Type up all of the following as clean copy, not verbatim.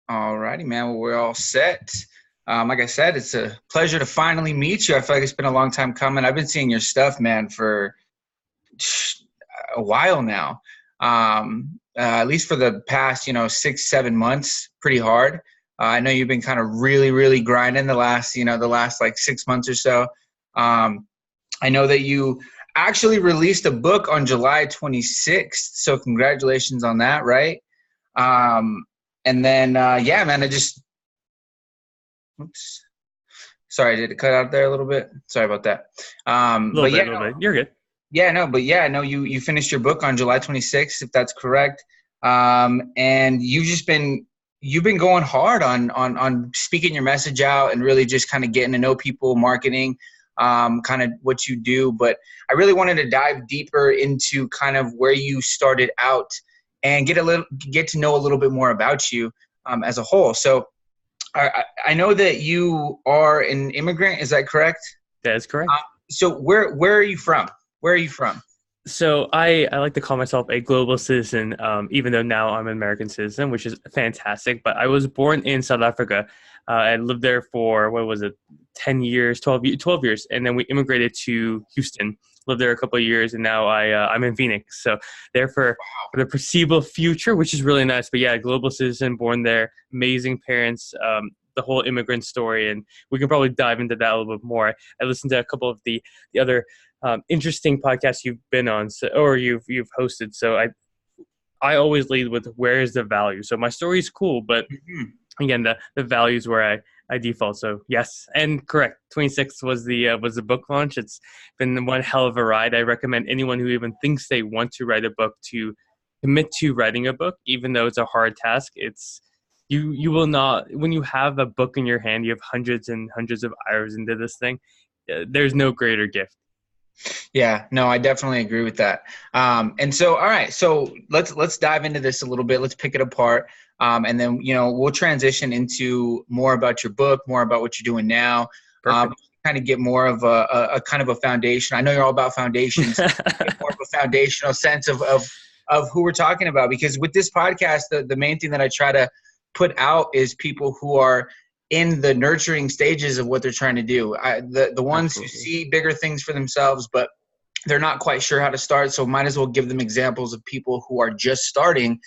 All righty, man. Well, we're all set. Like I said, it's a pleasure to finally meet you. I feel like it's been a long time coming. I've been seeing your stuff, man, for a while now. At least for the past, 6, 7 months, pretty hard. I know you've been kind of really, really grinding the last like 6 months or so. Um, I know that you actually released a book on July 26th. So congratulations on that, right? Um, and then, yeah, man, oops, sorry, did it cut out there a little bit? Sorry about that. A little But bit, yeah, a little no, bit. You're good. yeah, no, but yeah, no, you finished your book on July 26th, if that's correct. And you've been going hard on speaking your message out and really just kind of getting to know people, marketing, kind of what you do. But I really wanted to dive deeper into kind of where you started out and get to know a little bit more about you as a whole. So I know that you are an immigrant. Is that correct? That is Um, correct. so where are you from? Where are you from? So I like to call myself a global citizen, even though now I'm an American citizen, which is fantastic. But I was born in South Africa. I lived there for, what was it, 10 years, 12 years. And then we immigrated to Houston, lived there a couple of years, and now I'm in Phoenix. So there for the foreseeable future, which is really nice. But yeah, global citizen, born there, amazing parents, the whole immigrant story. And we can probably dive into that a little bit more. I listened to a couple of the other interesting podcasts you've been on, or you've hosted. So I always lead with where is the value. So my story is cool, but Mhm. again, the values where I default. So yes, and correct. 26th was the book launch. It's been one hell of a ride. I recommend anyone who even thinks they want to write a book to commit to writing a book, even though it's a hard task. It's you will not, when you have a book in your hand, you have hundreds and hundreds of hours into this thing. There's no greater gift. Yeah, no, I definitely agree with that. And so, all right, so let's dive into this a little bit. Let's pick it apart, and then we'll transition into more about your book, more about what you're doing now. Perfect. Kind of get more of a kind of a foundation. I know you're all about foundations. Get more of a foundational sense of who we're talking about, because with this podcast, the main thing that I try to put out is people who are in the nurturing stages of what they're trying to do. The ones who Absolutely. see bigger things for themselves, but they're not quite sure how to start. So might as well give them examples of people who are just starting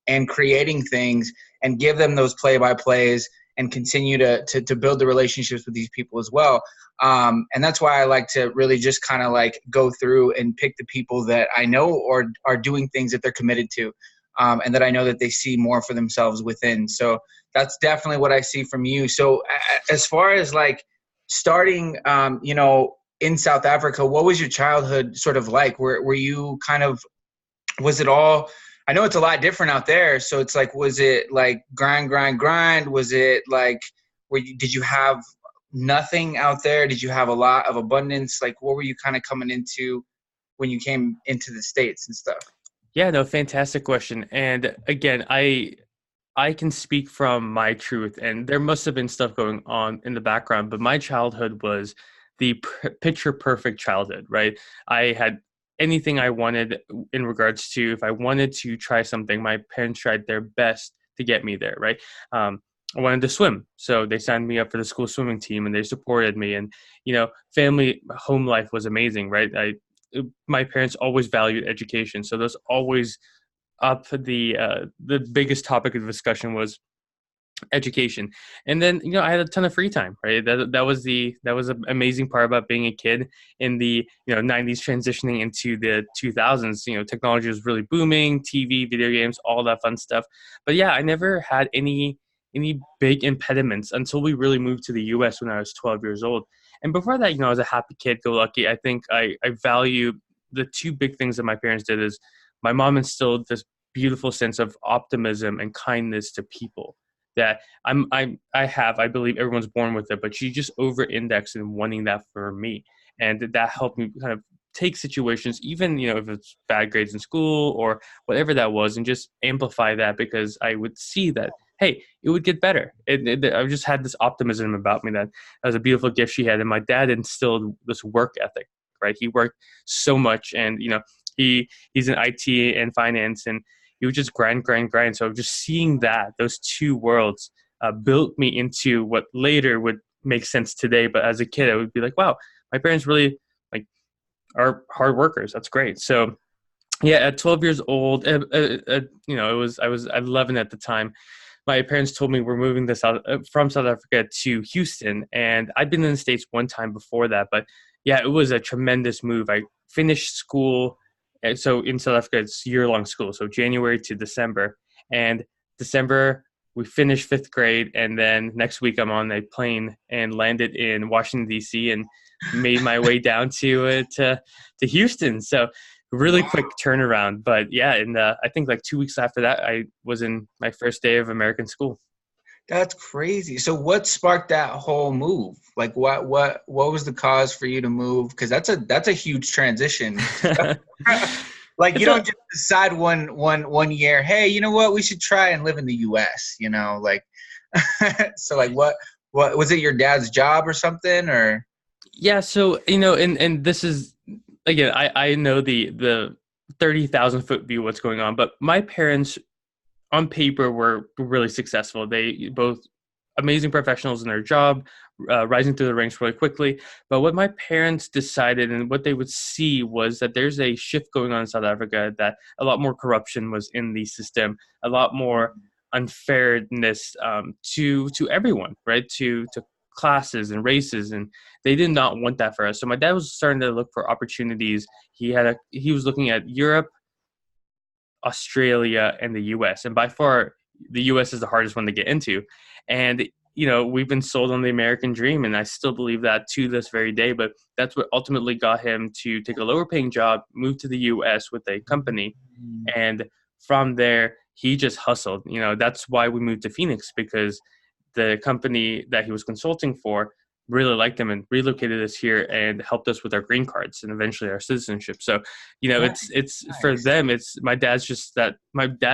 and creating things, and give them those play by plays and continue to build the relationships with these people as well. And that's why I like to really just kind of like go through and pick the people that I know or are doing things that they're committed to, and that I know that they see more for themselves within. So that's definitely what I see from you. So as far as like starting, in South Africa, what was your childhood sort of like? Were you kind of, was it all, I know it's a lot different out there. So it's like, was it like grind, grind, grind? Was it like, did you have nothing out there? Did you have a lot of abundance? Like, what were you kind of coming into when you came into the States and stuff? Yeah, no, fantastic question. And again, I can speak from my truth, and there must have been stuff going on in the background, but my childhood was the picture perfect childhood, right? I had anything I wanted in regards to, if I wanted to try something, my parents tried their best to get me there, right? I wanted to swim, so they signed me up for the school swimming team, and they supported me. And family home life was amazing, right? My parents always valued education, so there's always up the biggest topic of discussion was education. And then I had a ton of free time, right? That was an amazing part about being a kid in the 90s, transitioning into the 2000s. Technology was really booming, TV, video games, all that fun stuff. But yeah, I never had any big impediments until we really moved to the US when I was 12 years old. And before that, I was a happy kid, go lucky. I think I value the two big things that my parents did is my mom instilled this beautiful sense of optimism and kindness to people that I believe everyone's born with it, but she just over indexed in wanting that for me. And that helped me kind of take situations, even, if it's bad grades in school or whatever that was, and just amplify that because I would see that, hey, it would get better. I just had this optimism about me that was a beautiful gift she had. And my dad instilled this work ethic, right? He worked so much, and, he's in IT and finance, and you would just grind, grind, grind. So just seeing that, those two worlds built me into what later would make sense today. But as a kid, I would be like, wow, my parents really like are hard workers. That's great. So yeah, at 12 years old, I was 11 at the time. My parents told me we're moving from South Africa to Houston, and I'd been in the States one time before that. But yeah, it was a tremendous move. I finished school, and so in South Africa it's year-long school, so January to December. And December we finished fifth grade, and then next week I'm on a plane and landed in Washington D.C. and made my way down to Houston. So really quick turnaround. But yeah, and I think like 2 weeks after that, I was in my first day of American school. That's crazy. So what sparked that whole move? Like what was the cause for you to move? Because that's a huge transition. Like you don't just decide one year, hey, you know what, we should try and live in the US, like so like what was it, your dad's job or something, or? Yeah, so and this is again, I know the 30,000-foot view what's going on, but my parents on paper were really successful. They both amazing professionals in their job, rising through the ranks really quickly. But what my parents decided and what they would see was that there's a shift going on in South Africa, that a lot more corruption was in the system, a lot more unfairness to everyone, right? To classes and races, and they did not want that for us. So my dad was starting to look for opportunities. He was looking at Europe, Australia, and the US. And by far, the US is the hardest one to get into. And, we've been sold on the American dream, and I still believe that to this very day. But that's what ultimately got him to take a lower paying job, move to the US with a company. And from there, he just hustled. That's why we moved to Phoenix, because the company that he was consulting for really liked him and relocated us here and helped us with our green cards and eventually our citizenship. So, it's Nice. for them, it's my dad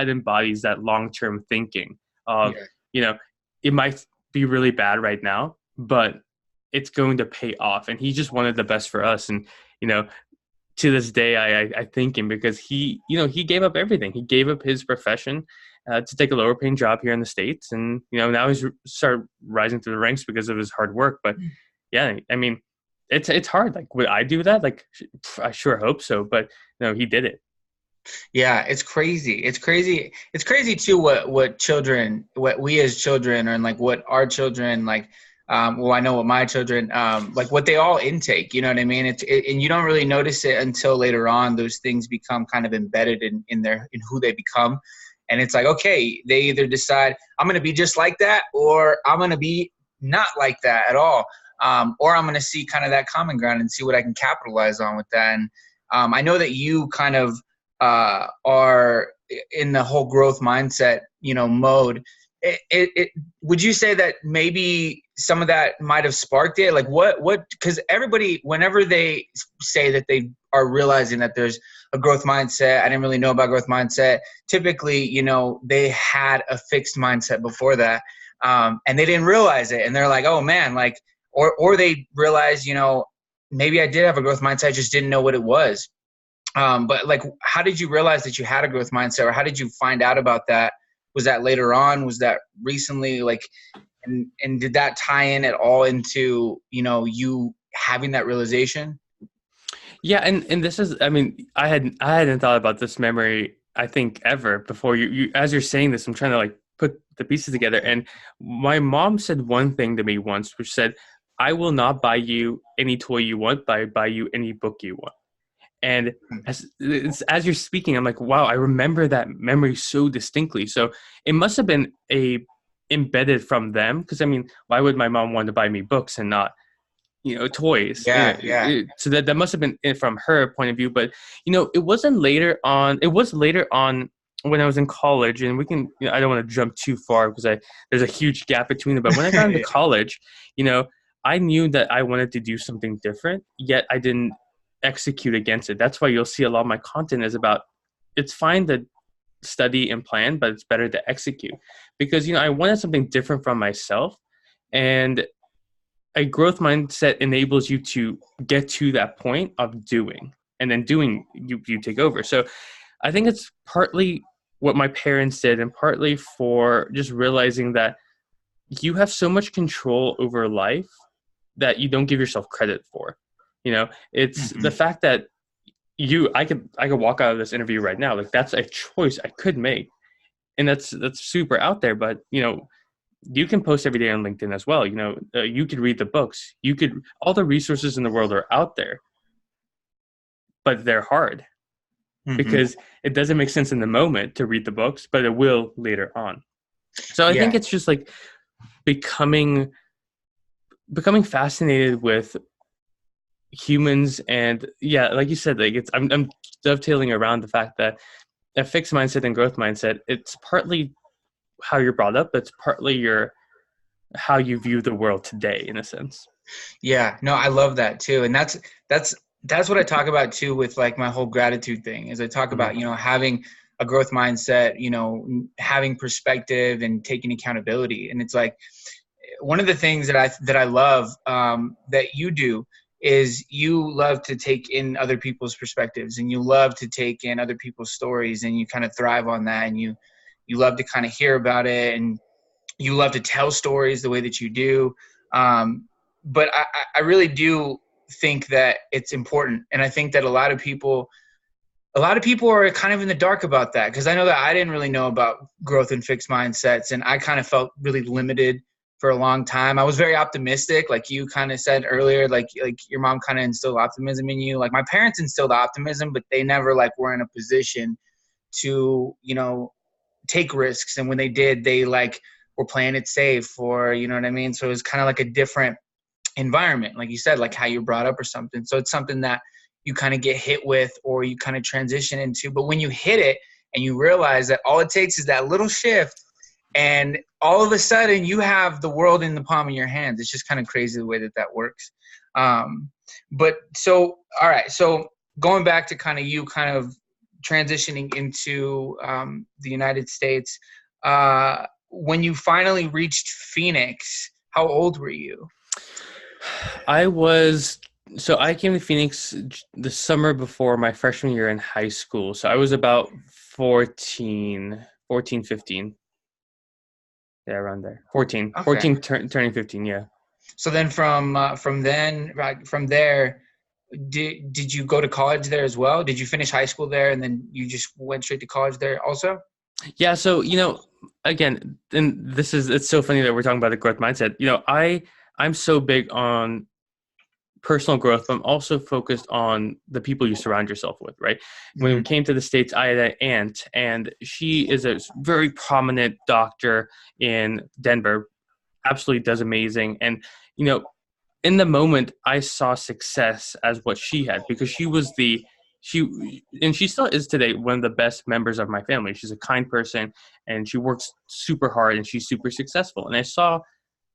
embodies that long-term thinking of, it might be really bad right now, but it's going to pay off. And he just wanted the best for us. And, to this day, I thank him, because he gave up everything. He gave up his profession to take a lower paying job here in the States. And, now he's started rising through the ranks because of his hard work. But yeah, I mean, it's hard. Like, would I do that? Like, I sure hope so. But no, he did it. Yeah, it's crazy. It's crazy too what we as children, and like what our children like. Well, I know what my children like, what they all intake. You know what I mean? And you don't really notice it until later on. Those things become kind of embedded in who they become. And it's like, okay, they either decide I'm going to be just like that, or I'm going to be not like that at all. Or I'm going to see kind of that common ground and see what I can capitalize on with that. And I know that you kind of are in the whole growth mindset, mode. Would you say that maybe some of that might have sparked it? Like what, because everybody, whenever they say that they are realizing that there's a growth mindset, I didn't really know about growth mindset. Typically, they had a fixed mindset before that. And they didn't realize it. And they're like, oh man, like, or they realize, maybe I did have a growth mindset, I just didn't know what it was. But like, how did you realize that you had a growth mindset, or how did you find out about that? Was that later on? Was that recently? Like, and did that tie in at all into, you having that realization? Yeah. And this is, I mean, I hadn't thought about this memory, I think, ever before. You as you're saying this, I'm trying to like put the pieces together. And my mom said one thing to me once, which said, I will not buy you any toy you want, but I buy you any book you want. And as you're speaking, I'm like, wow, I remember that memory so distinctly. So it must have been embedded from them, because I mean, why would my mom want to buy me books and not, toys? Yeah. So that must have been from her point of view. But it wasn't later on. It was later on when I was in college, and we can. I don't want to jump too far because there's a huge gap between them. But when I got into college, I knew that I wanted to do something different, yet I didn't execute against it. That's why you'll see a lot of my content is about, it's fine to study and plan, but it's better to execute, because I wanted something different from myself. And a growth mindset enables you to get to that point of doing, and then doing, you take over. So I think it's partly what my parents did, and partly for just realizing that you have so much control over life that you don't give yourself credit for. You know, it's the Mhm. fact that I could walk out of this interview right now. Like, that's a choice I could make. And that's super out there, but you can post every day on LinkedIn as well. You could read the books. All the resources in the world are out there, but they're hard Mhm. because it doesn't make sense in the moment to read the books, but it will later on. So I Yeah. think it's just like becoming fascinated with humans. And yeah, like you said, like I'm dovetailing around the fact that a fixed mindset and growth mindset, it's partly how you're brought up, but it's partly how you view the world today, in a sense. Yeah, no, I love that too. And that's that's what I talk about too with like my whole gratitude thing is I talk Mhm. about, having a growth mindset, having perspective and taking accountability. And it's like one of the things that I love that you do is you love to take in other people's perspectives and you love to take in other people's stories and you kind of thrive on that and you love to kind of hear about it and you love to tell stories the way that you do. But I really do think that it's important. And I think that a lot of people are kind of in the dark about that because I know that I didn't really know about growth and fixed mindsets. And I kind of felt really limited for a long time. I was very optimistic. Like you kind of said earlier, like your mom kind of instilled optimism in you. Like my parents instilled optimism, but they never like were in a position to, take risks. And when they did, they like were playing it safe or, you know what I mean? So it was kind of like a different environment, like you said, like how you're brought up or something. So it's something that you kind of get hit with or you kind of transition into. But when you hit it and you realize that all it takes is that little shift and all of a sudden you have the world in the palm of your hands. It's just kind of crazy the way that that works. But so, all right. So going back to kind of you kind of transitioning into the United States, when you finally reached Phoenix, how old were you? I came to Phoenix the summer before my freshman year in high school. So I was about 14, 15. Yeah, around there. 14, Okay. 14 turning 15, yeah. So then from there, did you go to college there as well? Did you finish high school there and then you just went straight to college there also? Yeah, so again, and it's so funny that we're talking about the growth mindset. I'm so big on personal growth, but I'm also focused on the people you surround yourself with, right? When we Hmm. came to the States, I had an aunt, and she is a very prominent doctor in Denver, absolutely does amazing. And, you know, in the moment, I saw success as what she had because and she still is today one of the best members of my family. She's a kind person and she works super hard and she's super successful. And I saw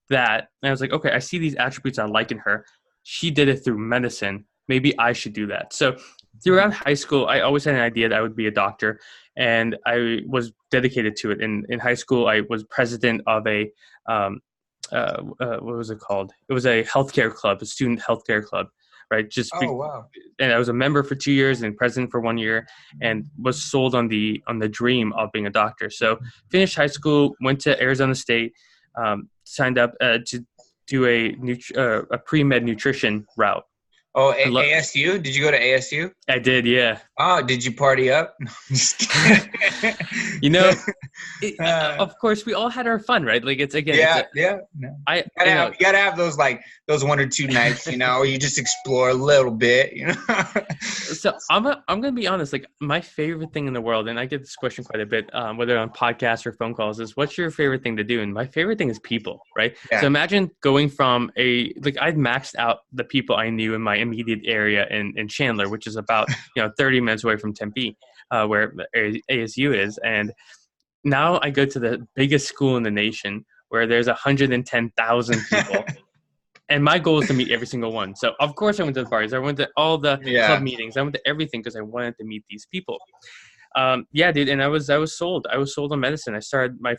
that and I was like, okay, I see these attributes I like in her. She did it through medicine. Maybe I should do that. So throughout high school, I always had an idea that I would be a doctor and I was dedicated to it. In high school, I was president of a what was it called? It was a healthcare club, a student healthcare club, right? Oh, wow. And I was a member for 2 years and president for 1 year, and was sold on the dream of being a doctor. So finished high school, went to Arizona State, signed up to do a pre-med nutrition route. Oh, I love. ASU? Did you go to ASU? I did, yeah. Oh, did you party up? No, I'm just kidding. you know, Uh, of course, we all had our fun, right? Like it's yeah, a yeah. No. I You gotta have those like those one or two nights, where you just explore a little bit. So I'm gonna be honest. Like my favorite thing in the world, and I get this question quite a bit, whether on podcasts or phone calls, is what's your favorite thing to do? And my favorite thing is people, right? So Yeah. imagine going from I'd maxed out the people I knew in my immediate area in Chandler, which is about 30 minutes away from Tempe, where ASU is, and now I go to the biggest school in the nation where there's 110,000 people. And my goal is to meet every single one. So of course I went to the parties. I went to all the club Yeah. meetings. I went to everything because I wanted to meet these people. Yeah, dude. And I was sold. I was sold on medicine. I started my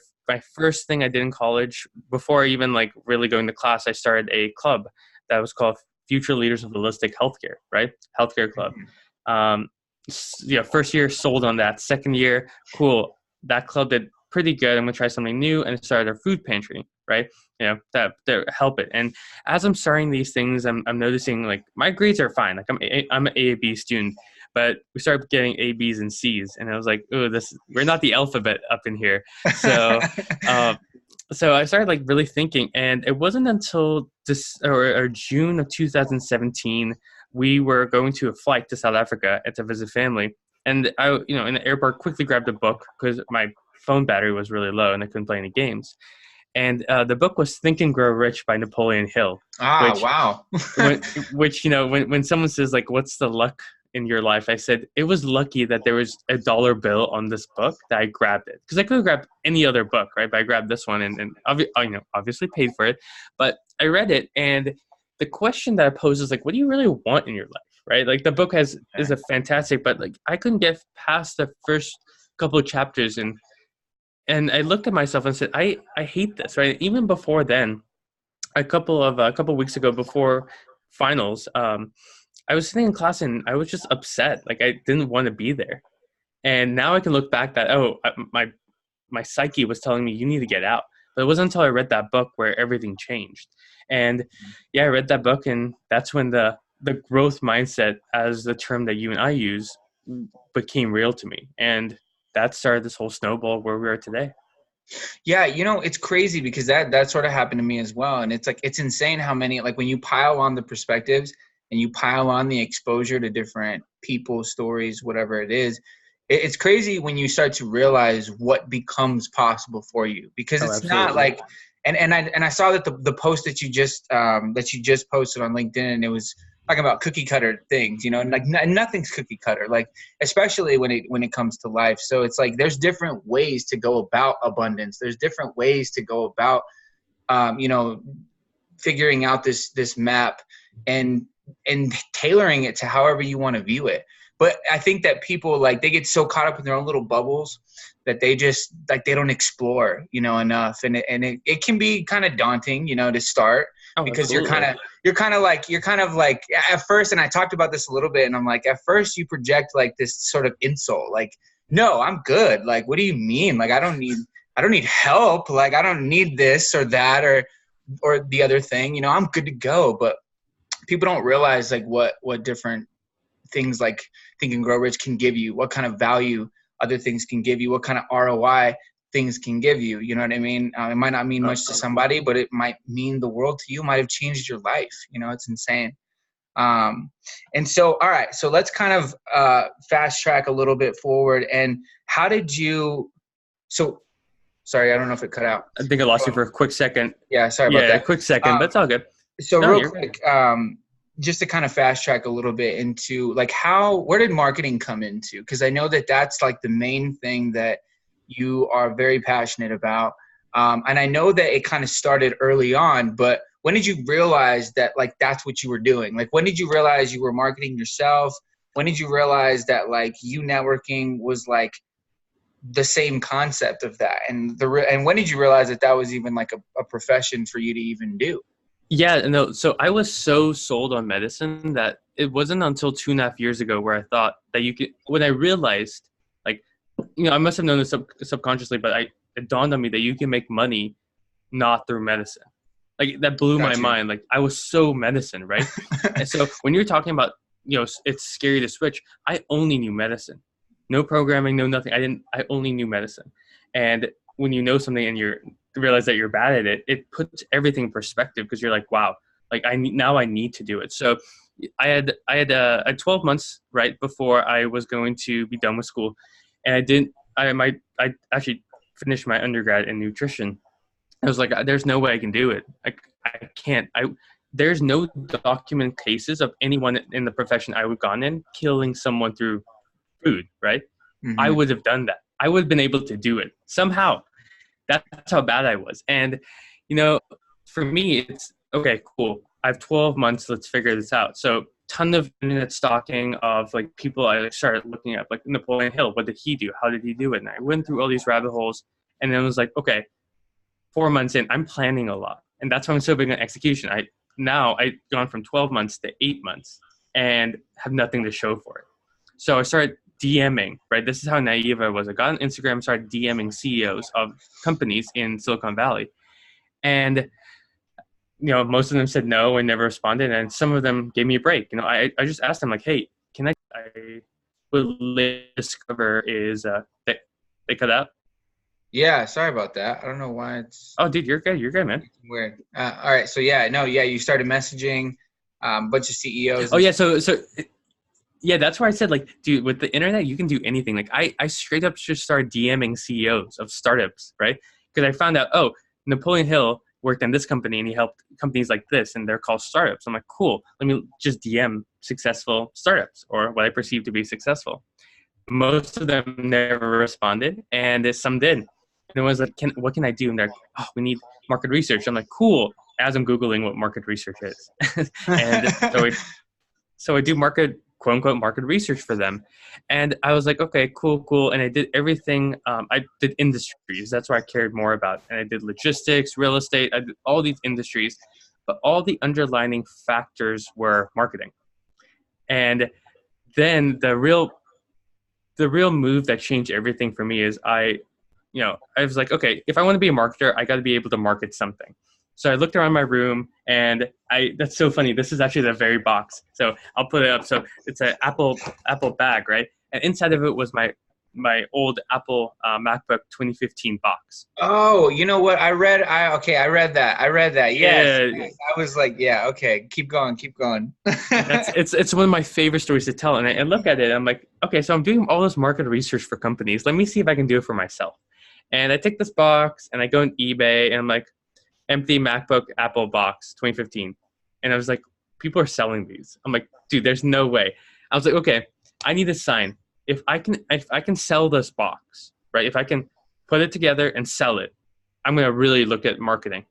first thing I did in college before even like really going to class. I started a club that was called Future Leaders of Holistic Healthcare. Right, healthcare club. First year sold on that. Second year, cool. that club did pretty good. I'm going to try something new. And I started a food pantry, right? That help it. And as I'm starting these things, I'm noticing like my grades are fine. Like I'm an A/B student, but we started getting A, B's, and C's. And I was like, oh, we're not the alphabet up in here. So, so I started like really thinking, and it wasn't until or June of 2017, we were going to a flight to South Africa to visit family. And I, in the airport, quickly grabbed a book because my phone battery was really low and I couldn't play any games. And the book was Think and Grow Rich by Napoleon Hill. Ah, wow. when someone says like, what's the luck in your life? I said, it was lucky that there was a dollar bill on this book that I grabbed it. Because I could have grabbed any other book, right? But I grabbed this one and obviously paid for it. But I read it, and the question that I posed is like, what do you really want in your life? Right? Like the book is a fantastic, but like I couldn't get past the first couple of chapters, and I looked at myself and said, I hate this, right? Even before then, a couple weeks ago before finals, I was sitting in class and I was just upset. Like I didn't want to be there. And now I can look back that, my psyche was telling me you need to get out. But it wasn't until I read that book where everything changed. And yeah, I read that book, and that's when the growth mindset, as the term that you and I use, became real to me. And that started this whole snowball where we are today. Yeah, it's crazy because that sort of happened to me as well. And it's like, it's insane how many, like when you pile on the perspectives and you pile on the exposure to different people, stories, whatever it is, it's crazy when you start to realize what becomes possible for you, because it's absolutely. not like, and I saw that the post that you just posted on LinkedIn, and it was talking about cookie cutter things, like nothing's cookie cutter, like especially when it comes to life. So it's like there's different ways to go about abundance. There's different ways to go about figuring out this map and tailoring it to however you want to view it. But I think that people, like, they get so caught up in their own little bubbles that they just, like, they don't explore, enough. And it can be kind of daunting, to start, because absolutely. you're kind of like at first, and I talked about this a little bit, and I'm like, at first you project like this sort of insult, like, no, I'm good. Like, what do you mean? Like, I don't need help. Like, I don't need this or that or the other thing, I'm good to go. But people don't realize like what different things like Think and Grow Rich can give you, what kind of value other things can give you, what kind of ROI things can give you. You know what I mean? It might not mean much to somebody, but it might mean the world to you. It might have changed your life. It's insane. And so, all right, so let's kind of fast track a little bit forward. And how did you, sorry, I don't know if it cut out. I think I lost you for a quick second. Yeah, sorry about that. Yeah, a quick second, but it's all good. So real quick, just to kind of fast track a little bit into like where did marketing come into? Because I know that's like the main thing that you are very passionate about. And I know that it kind of started early on, but when did you realize that like that's what you were doing? Like when did you realize you were marketing yourself? When did you realize that like you networking was like the same concept of that? And when did you realize that was even like a profession for you to even do? Yeah, no. So I was so sold on medicine that it wasn't until 2.5 years ago where I thought that you could, when I realized, like, I must have known this subconsciously, but it dawned on me that you can make money not through medicine. Like that blew my mind. Like I was so medicine, right? And so when you're talking about, it's scary to switch. I only knew medicine, no programming, no nothing. I only knew medicine. And when you know something and you realize that you're bad at it, it puts everything in perspective, because you're like, wow, like I need to do it. So I had 12 months right before I was going to be done with school, and I actually finished my undergrad in nutrition. I was like, there's no way I can do it. I can't. There's no documented cases of anyone in the profession I would have gone in killing someone through food, right? Mm-hmm. I would have done that. I would have been able to do it somehow. That's how bad I was. And, for me, it's, okay, cool. I have 12 months. Let's figure this out. So ton of internet stalking of like people I started looking at, like Napoleon Hill. What did he do? How did he do it? And I went through all these rabbit holes, and then it was like, okay, 4 months in, I'm planning a lot. And that's why I'm so big on execution. I've gone from 12 months to 8 months and have nothing to show for it. So I started DMing, right? This is how naive I was. I got on Instagram, started DMing CEOs of companies in Silicon Valley. And, most of them said no and never responded. And some of them gave me a break. I just asked them like, hey, can I would discover is they cut out? Yeah, sorry about that. I don't know why it's Oh, dude, you're good. You're good, man. weird. All right, so you started messaging a bunch of CEOs. Oh yeah, so yeah, that's why I said like, dude, with the internet, you can do anything. Like I straight up just started DMing CEOs of startups, right? Because I found out, oh, Napoleon Hill worked in this company and he helped companies like this, and they're called startups. I'm like, cool. Let me just DM successful startups or what I perceive to be successful. Most of them never responded, and some did. And it was like, what can I do? And they're like, oh, we need market research. I'm like, cool. As I'm Googling what market research is. And so I do quote unquote market research for them. And I was like, okay, cool. And I did everything. I did industries. That's what I cared more about. And I did logistics, real estate. I did all these industries, but all the underlining factors were marketing. And then the real move that changed everything for me is I was like, okay, if I want to be a marketer, I got to be able to market something. So I looked around my room, and that's so funny. This is actually the very box. So I'll put it up. So it's an Apple bag, right? And inside of it was my old Apple MacBook 2015 box. Oh, you know what? I read that. Yes. Yeah. I was like, yeah, okay, keep going. It's one of my favorite stories to tell. And I look at it, I'm like, okay, so I'm doing all this market research for companies. Let me see if I can do it for myself. And I take this box and I go on eBay and I'm like, empty MacBook Apple box 2015. And I was like, people are selling these. I'm like, dude, there's no way. I was like, okay, I need a sign. If I can sell this box, right? If I can put it together and sell it, I'm going to really look at marketing.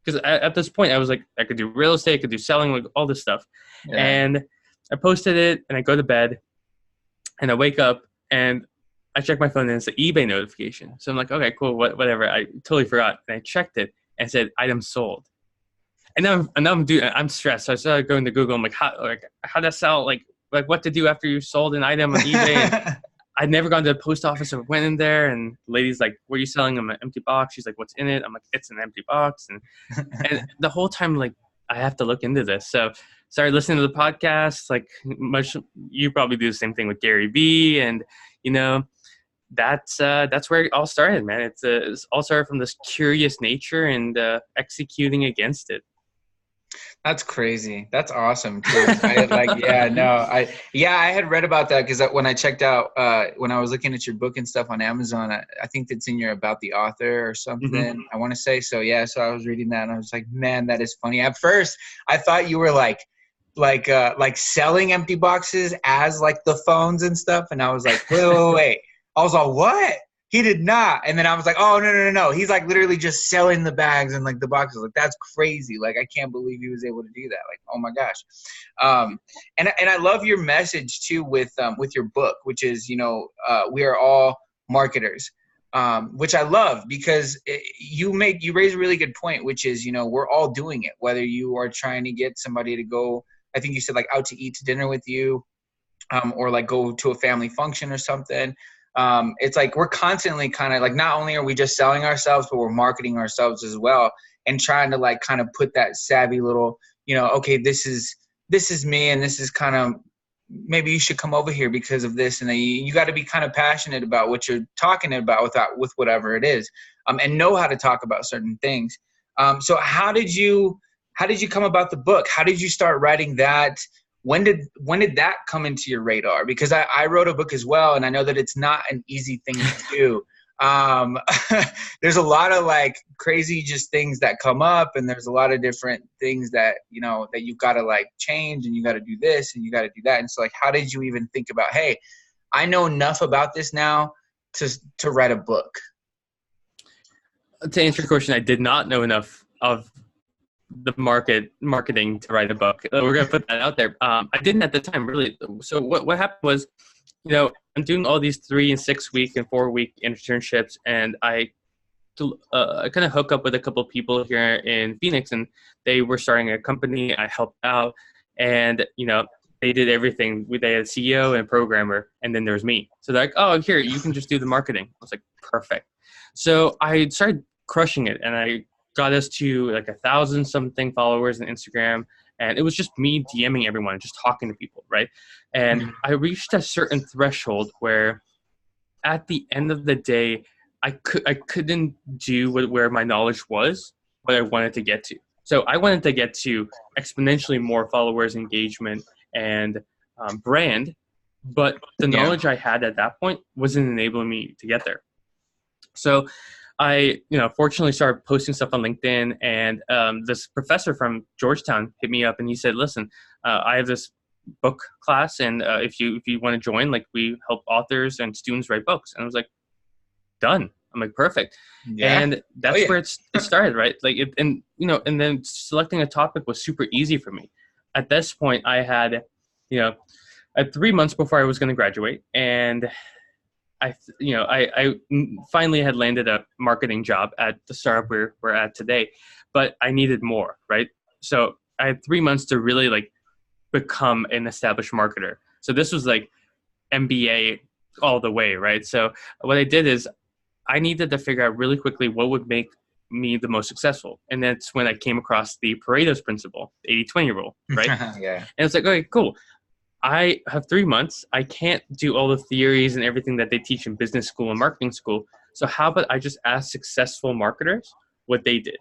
Because at this point I was like, I could do real estate, I could do selling, like all this stuff. Yeah. And I posted it and I go to bed and I wake up and I check my phone and it's an eBay notification. So I'm like, okay, cool, whatever. I totally forgot. And I checked it and said item sold. And now I'm stressed. So I started going to Google. I'm like, how to sell, like what to do after you sold an item on eBay. And I'd never gone to the post office or went in there. And the lady's like, what are you selling? I'm an empty box. She's like, what's in it? I'm like, it's an empty box. And the whole time, like, I have to look into this. So started listening to the podcast. Like you probably do the same thing with Gary Vee. And, that's where it all started, man. It's all started from this curious nature and executing against it. That's crazy. That's awesome too. I had read about that because when I checked out, when I was looking at your book and stuff on Amazon, I think that's in your about the author or something. Mm-hmm. I want to say so. Yeah. So I was reading that and I was like, man, that is funny. At first, I thought you were like selling empty boxes as like the phones and stuff, and I was like, wait. I was like, what? He did not. And then I was like, oh, no. He's like literally just selling the bags and like the boxes. Like, that's crazy. Like, I can't believe he was able to do that. Like, oh my gosh. And I love your message too with your book, which is, we are all marketers, which I love because you raise a really good point, which is, we're all doing it, whether you are trying to get somebody to go, I think you said like out to eat to dinner with you, or like go to a family function or something. It's like we're constantly kind of like, not only are we just selling ourselves, but we're marketing ourselves as well and trying to like kind of put that savvy little, okay, this is me and this is kind of, maybe you should come over here because of this. And then you got to be kind of passionate about what you're talking about with whatever it is, and know how to talk about certain things. So how did you come about the book? How did you start writing that? When did that come into your radar? Because I wrote a book as well, and I know that it's not an easy thing to do. There's a lot of like crazy just things that come up, and there's a lot of different things that that you've got to like change, and you got to do this and you got to do that. And so like, how did you even think about, hey, I know enough about this now to write a book? To answer your question, I did not know enough of the marketing to write a book. We're going to put that out there. I didn't at the time, really. So what happened was, I'm doing all these 3 and 6 week and 4 week internships, and I kind of hook up with a couple of people here in Phoenix, and they were starting a company. I helped out, and they did everything. They had a CEO and a programmer, and then there's me. So they're like, oh, here, you can just do the marketing. I was like, perfect. So I started crushing it, and I got us to like 1,000 something followers on Instagram. And it was just me DMing everyone, just talking to people, right? And I reached a certain threshold where at the end of the day, I couldn't do where my knowledge was, what I wanted to get to. So I wanted to get to exponentially more followers, engagement, and brand, but the Yeah. knowledge I had at that point wasn't enabling me to get there. So I, fortunately started posting stuff on LinkedIn, and this professor from Georgetown hit me up, and he said, "Listen, I have this book class, and if you want to join, like we help authors and students write books." And I was like, "Done." I'm like, "Perfect," Yeah. and Oh that's yeah. where it started, right? Like, and then selecting a topic was super easy for me. At this point, I had, at 3 months before I was going to graduate, and I finally had landed a marketing job at the startup we're at today, but I needed more, right? So I had 3 months to really like become an established marketer. So this was like MBA all the way, right? So what I did is I needed to figure out really quickly what would make me the most successful. And that's when I came across the Pareto's principle, the 80-20 rule, right? Yeah. And it's like, okay, cool. I have 3 months. I can't do all the theories and everything that they teach in business school and marketing school. So how about I just ask successful marketers what they did?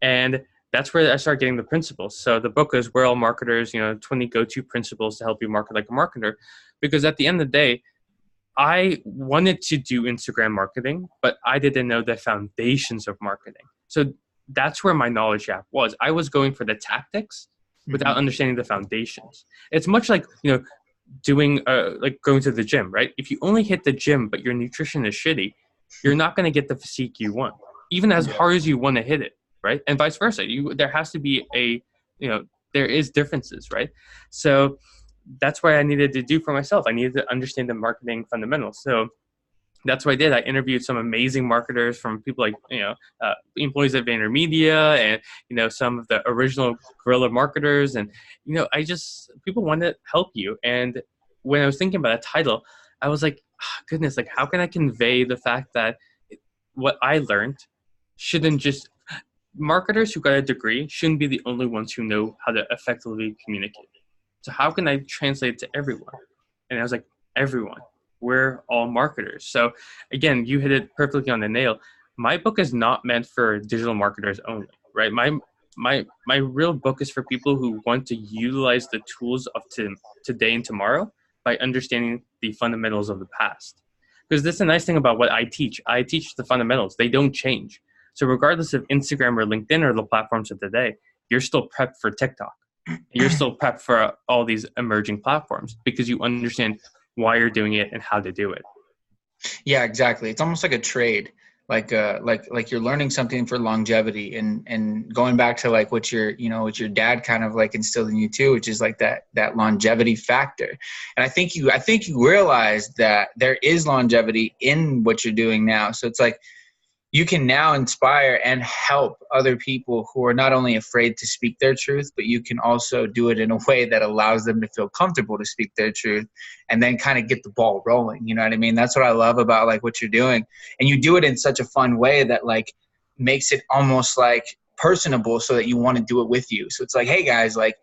And that's where I started getting the principles. So the book is We're All Marketers, 20 go-to principles to help you market like a marketer. Because at the end of the day, I wanted to do Instagram marketing, but I didn't know the foundations of marketing. So that's where my knowledge gap was. I was going for the tactics without understanding the foundations. It's much like, doing like going to the gym, right? If you only hit the gym, but your nutrition is shitty, you're not going to get the physique you want, even as hard as you want to hit it, right? And vice versa. There has to be there is differences, right? So that's what I needed to do for myself. I needed to understand the marketing fundamentals. So that's what I did. I interviewed some amazing marketers from people like, employees at VaynerMedia and, some of the original guerrilla marketers. And, people want to help you. And when I was thinking about a title, I was like, goodness, like how can I convey the fact that what I learned shouldn't just, marketers who got a degree shouldn't be the only ones who know how to effectively communicate. So how can I translate it to everyone? And I was like, everyone. We're all marketers. So again, you hit it perfectly on the nail. My book is not meant for digital marketers only, right? My real book is for people who want to utilize the tools of today and tomorrow by understanding the fundamentals of the past. Because that's the nice thing about what I teach. I teach the fundamentals. They don't change. So regardless of Instagram or LinkedIn or the platforms of today, you're still prepped for TikTok. You're still prepped for all these emerging platforms because you understand why you're doing it and how to do it. Yeah, exactly. It's almost like a trade, like you're learning something for longevity, and going back to like what what your dad kind of like instilled in you too, which is like that longevity factor. And I think you realize that there is longevity in what you're doing now. So it's like you can now inspire and help other people who are not only afraid to speak their truth, but you can also do it in a way that allows them to feel comfortable to speak their truth and then kind of get the ball rolling. You know what I mean? That's what I love about like what you're doing. And you do it in such a fun way that like makes it almost like personable so that you want to do it with you. So it's like, hey guys, like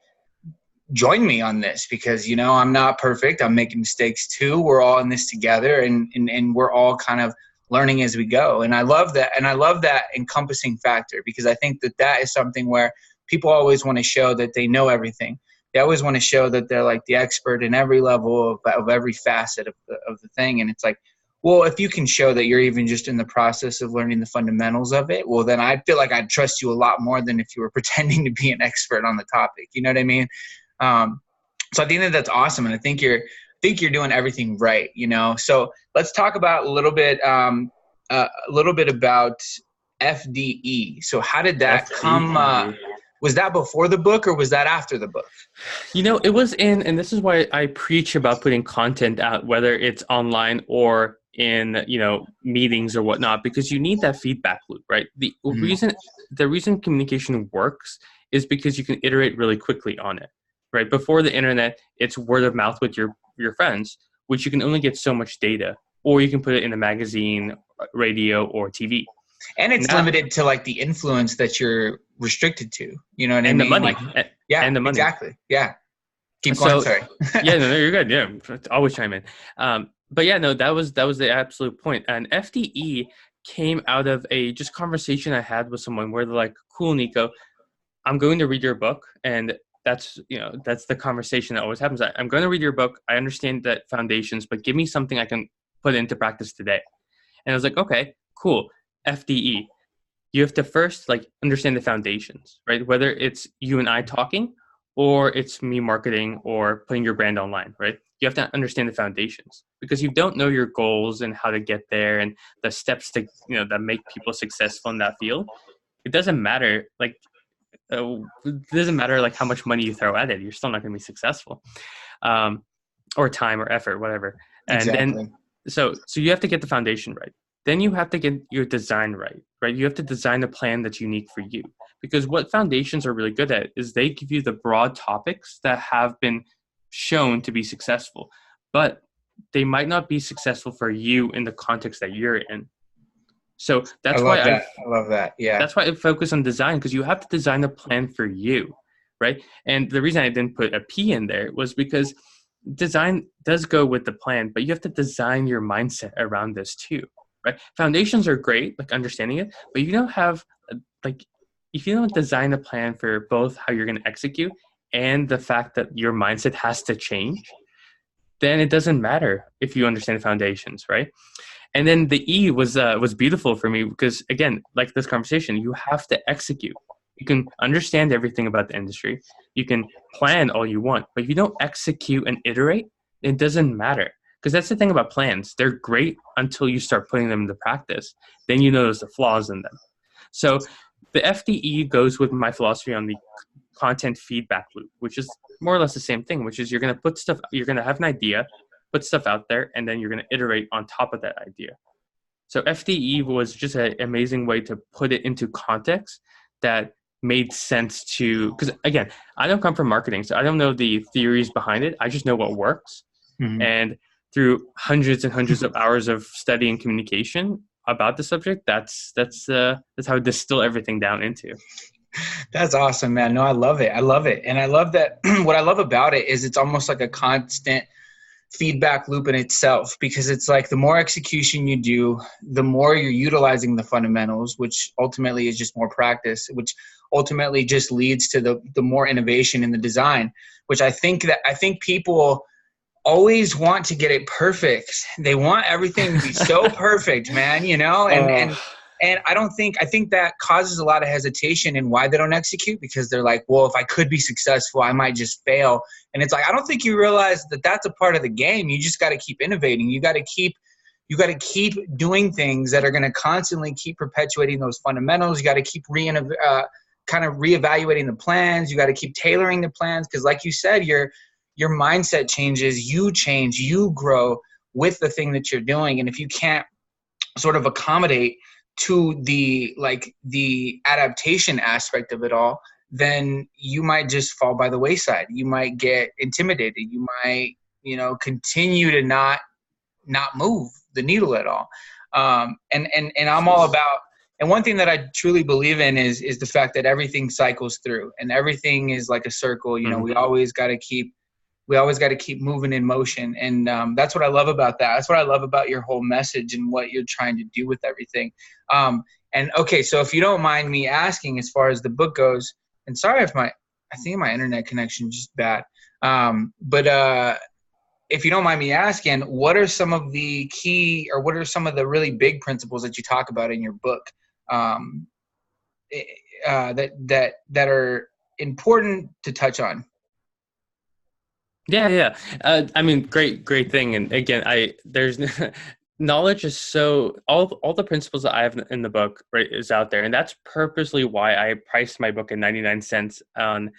join me on this because, I'm not perfect. I'm making mistakes too. We're all in this together and we're all kind of learning as we go. And I love that. And I love that encompassing factor because I think that is something where people always want to show that they know everything. They always want to show that they're like the expert in every level of every facet of the thing. And it's like, well, if you can show that you're even just in the process of learning the fundamentals of it, well, then I feel like I'd trust you a lot more than if you were pretending to be an expert on the topic. You know what I mean? So I think that's awesome. And I think you're doing everything right, So let's talk about a little bit about FDE. So how did that come? Was that before the book or was that after the book? It was and this is why I preach about putting content out, whether it's online or in, meetings or whatnot, because you need that feedback loop, right? The reason communication works is because you can iterate really quickly on it. right? Before the internet, it's word of mouth with your friends, which you can only get so much data, or you can put it in a magazine, radio, or TV. And it's Now, limited to like the influence that you're restricted to. You know what I and the mean? money, Like, yeah, and the money. exactly. Yeah. Keep going. So Sorry. yeah, no, you're good. Yeah, always chime in. But yeah, no, that was the absolute point. And FDE came out of a just conversation I had with someone where they're like, "Cool, Nico, I'm going to read your book," and that's the conversation that always happens. I'm going to read your book. I understand that foundations, but give me something I can put into practice today. And I was like, okay, cool. FDE. You have to first like understand the foundations, right? Whether it's you and I talking or it's me marketing or putting your brand online, right? You have to understand the foundations because you don't know your goals and how to get there and the steps to, that make people successful in that field. It doesn't matter. It doesn't matter like how much money you throw at it. You're still not going to be successful, um, or time or effort, whatever. And then, Exactly. so you have to get the foundation right. Then you have to get your design right, right? You have to design a plan that's unique for you. Because what foundations are really good at is they give you the broad topics that have been shown to be successful, but they might not be successful for you in the context that you're in. So I that's why love that. I love that. Yeah. I focus on design, because you have to design a plan for you, right? And the reason I didn't put a P in there was because design does go with the plan, but you have to design your mindset around this too, right? Foundations are great, like understanding it, but you don't have like if you don't design a plan for both how you're going to execute and the fact that your mindset has to change, then it doesn't matter if you understand the foundations, right? And then the E was beautiful for me because, again, like this conversation, you have to execute. You can understand everything about the industry. You can plan all you want, but if you don't execute and iterate, it doesn't matter. Because that's the thing about plans. They're great until you start putting them into practice. Then you notice the flaws in them. So the FDE goes with my philosophy on the content feedback loop, which is more or less the same thing, which is you're going to you're going to have an idea, put stuff out there, and then you're going to iterate on top of that idea. So FDE was just an amazing way to put it into context that made sense to, because again, I don't come from marketing, so I don't know the theories behind it. I just know what works. Mm-hmm. And through hundreds and hundreds of hours of study and communication about the subject, that's how I distill everything down into. That's awesome, man. No, I love it. I love it. And I love that what I love about it is it's almost like a constant feedback loop in itself, because it's like the more execution you do, the more you're utilizing the fundamentals, which ultimately is just more practice, which ultimately just leads to the more innovation in the design, which I think people always want to get it perfect. They want everything to be so perfect, man, and I think that causes a lot of hesitation in why they don't execute, because they're like, well, if I could be successful, I might just fail. And it's like, I don't think you realize that that's a part of the game. You just got to keep innovating. You got to keep doing things that are going to constantly keep perpetuating those fundamentals. You got to keep kind of reevaluating the plans. You got to keep tailoring the plans, because like you said, your mindset changes, you change, you grow with the thing that you're doing. And if you can't sort of accommodate to the adaptation aspect of it all, then you might just fall by the wayside. You might get intimidated. You might, continue to not move the needle at all. And I'm all about, and one thing that I truly believe in is the fact that everything cycles through and everything is like a circle. We always got to keep moving in motion. And that's what I love about that. That's what I love about your whole message and what you're trying to do with everything. And okay, so if you don't mind me asking, as far as the book goes, and sorry if I think my internet connection is just bad. But if you don't mind me asking, what are some of the key, or what are some of the really big principles that you talk about in your book that are important to touch on? Yeah. I mean, great thing. And again, there's knowledge is so all the principles that I have in the book, right, is out there, and that's purposely why I priced my book at 99 cents on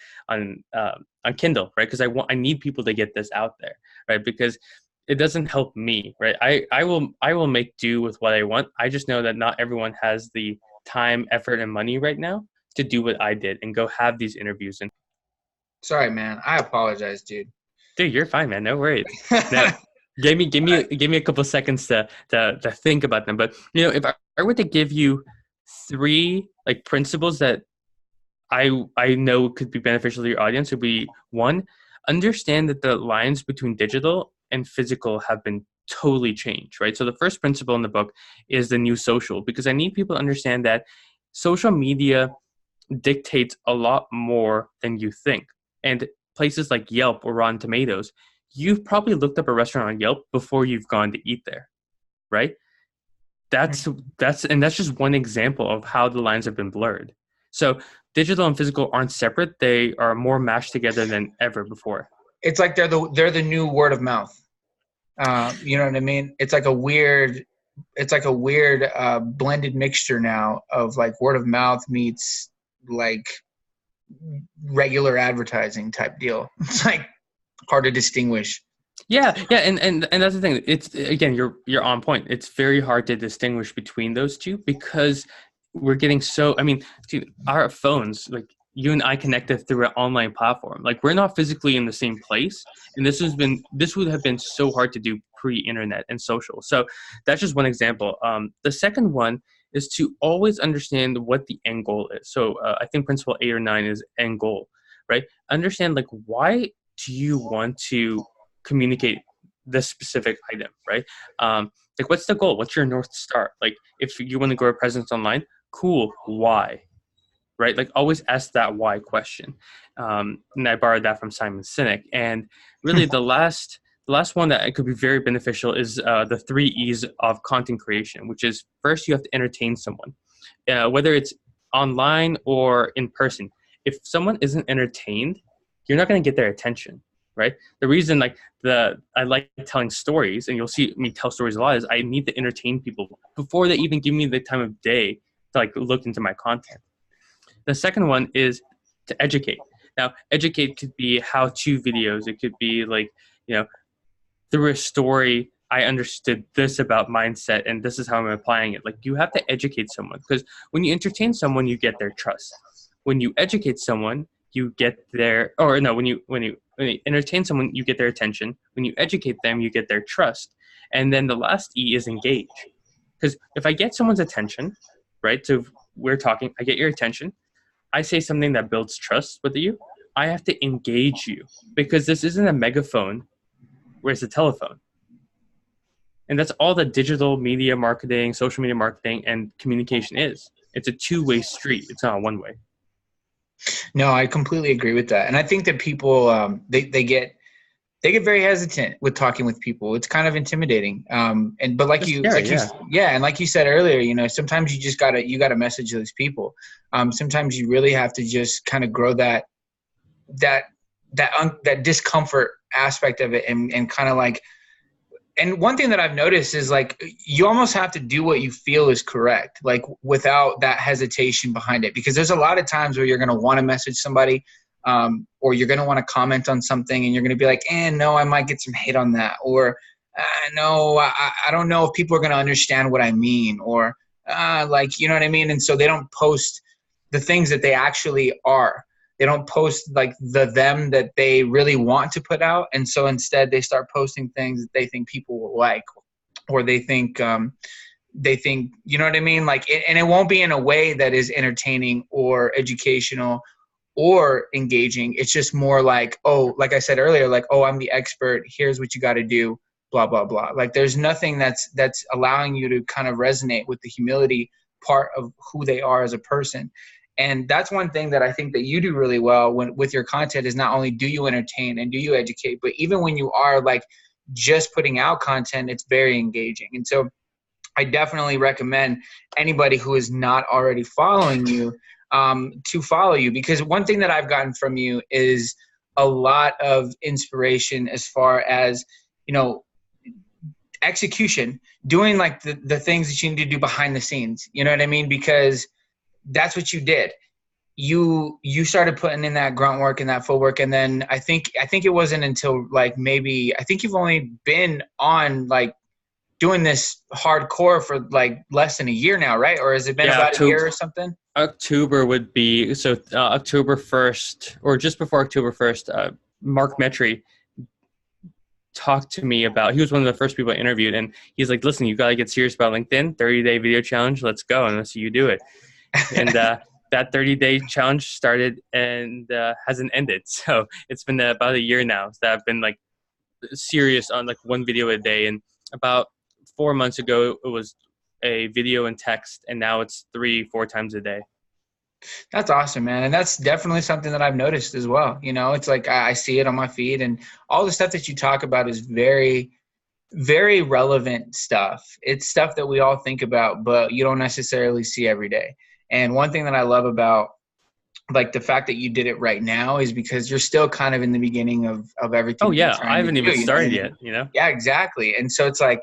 Kindle, right? Because I need people to get this out there, right? Because it doesn't help me, right? I will make do with what I want. I just know that not everyone has the time, effort, and money right now to do what I did and go have these interviews and Sorry, man. I apologize, dude. Dude, you're fine, man. No worries. Now, give me a couple seconds to think about them. But if I were to give you three like principles that I know could be beneficial to your audience, would be one, understand that the lines between digital and physical have been totally changed, right? So the first principle in the book is the new social, because I need people to understand that social media dictates a lot more than you think. And places like Yelp or Rotten Tomatoes, you've probably looked up a restaurant on Yelp before you've gone to eat there, right? That's just one example of how the lines have been blurred. So digital and physical aren't separate; they are more mashed together than ever before. It's like they're the new word of mouth. You know what I mean? It's like a weird blended mixture now of like word of mouth meets like regular advertising type deal. It's like hard to distinguish. Yeah, and that's the thing. It's again, you're on point. It's very hard to distinguish between those two because we're getting so. I mean, dude, our phones, like you and I, connected through an online platform. Like we're not physically in the same place, and this would have been so hard to do pre-internet and social. So that's just one example. The second one is to always understand what the end goal is. So I think principle 8 or 9 is end goal, right? Understand like why do you want to communicate this specific item, right? Like, what's the goal? What's your North Star? Like, if you want to grow a presence online, cool. Why? Right? Like, always ask that why question. And I borrowed that from Simon Sinek. And really, the last one that could be very beneficial is the 3 E's of content creation, which is first you have to entertain someone, whether it's online or in person. If someone isn't entertained, you're not going to get their attention, right? The reason I like telling stories, and you'll see me tell stories a lot, is I need to entertain people before they even give me the time of day to like look into my content. The second one is to educate. Now, educate could be how-to videos. It could be like, you know, through a story, I understood this about mindset and this is how I'm applying it. Like you have to educate someone because when you entertain someone, you get their trust. When you educate someone, you get their, or no, when you entertain someone, you get their attention. When you educate them, you get their trust. And then the last E is engage. Because if I get someone's attention, right? So we're talking, I get your attention. I say something that builds trust with you. I have to engage you because this isn't a megaphone where it's a telephone. And that's all the digital media marketing, social media marketing, and communication is. It's a two-way street. It's not a one-way. No, I completely agree with that, and I think that people they get very hesitant with talking with people. It's kind of intimidating. But like It's you, scary, yeah. yeah, and like you said earlier, sometimes you just gotta message those people. Sometimes you really have to just kind of grow that discomfort aspect of it, and kind of like. And one thing that I've noticed is like you almost have to do what you feel is correct, like without that hesitation behind it. Because there's a lot of times where you're going to want to message somebody, or you're going to want to comment on something, and you're going to be like, no, I might get some hate on that, or no, I don't know if people are going to understand what I mean, or like, you know what I mean? And so they don't post the things that they actually are. They don't post like the them that they really want to put out. And so instead they start posting things that they think people will like, or they think, you know what I mean? Like, and it won't be in a way that is entertaining or educational or engaging. It's just more like, oh, like I said earlier, like, oh, I'm the expert. Here's what you got to do, blah, blah, blah. Like there's nothing that's allowing you to kind of resonate with the humility part of who they are as a person. And that's one thing that I think that you do really well with your content is not only do you entertain and do you educate, but even when you are like just putting out content, it's very engaging. And so I definitely recommend anybody who is not already following you to follow you, because one thing that I've gotten from you is a lot of inspiration as far as, execution, doing like the things that you need to do behind the scenes. You know what I mean? Because that's what you did. You started putting in that grunt work and that footwork, and then I think it wasn't until like maybe I think you've only been on like doing this hardcore for like less than a year now, right? Or has it been Yeah, about a year or something? October would be, so October 1st, or just before October 1st, Mark Metry talked to me about, he was one of the first people I interviewed, and he's like, listen, you got to get serious about LinkedIn, 30-day video challenge, let's go, and let's see you do it. And that 30-day challenge started and hasn't ended. So it's been about a year now that I've been like serious on like one video a day. And about 4 months ago, it was a video and text, and now it's 3-4 times a day. That's awesome, man. And that's definitely something that I've noticed as well. You know, it's like I see it on my feed, and all the stuff that you talk about is very, very relevant stuff. It's stuff that we all think about, but you don't necessarily see every day. And one thing that I love about like the fact that you did it right now is because you're still kind of in the beginning of everything. Oh yeah, I haven't even started yet, you know? Yeah, exactly. And so it's like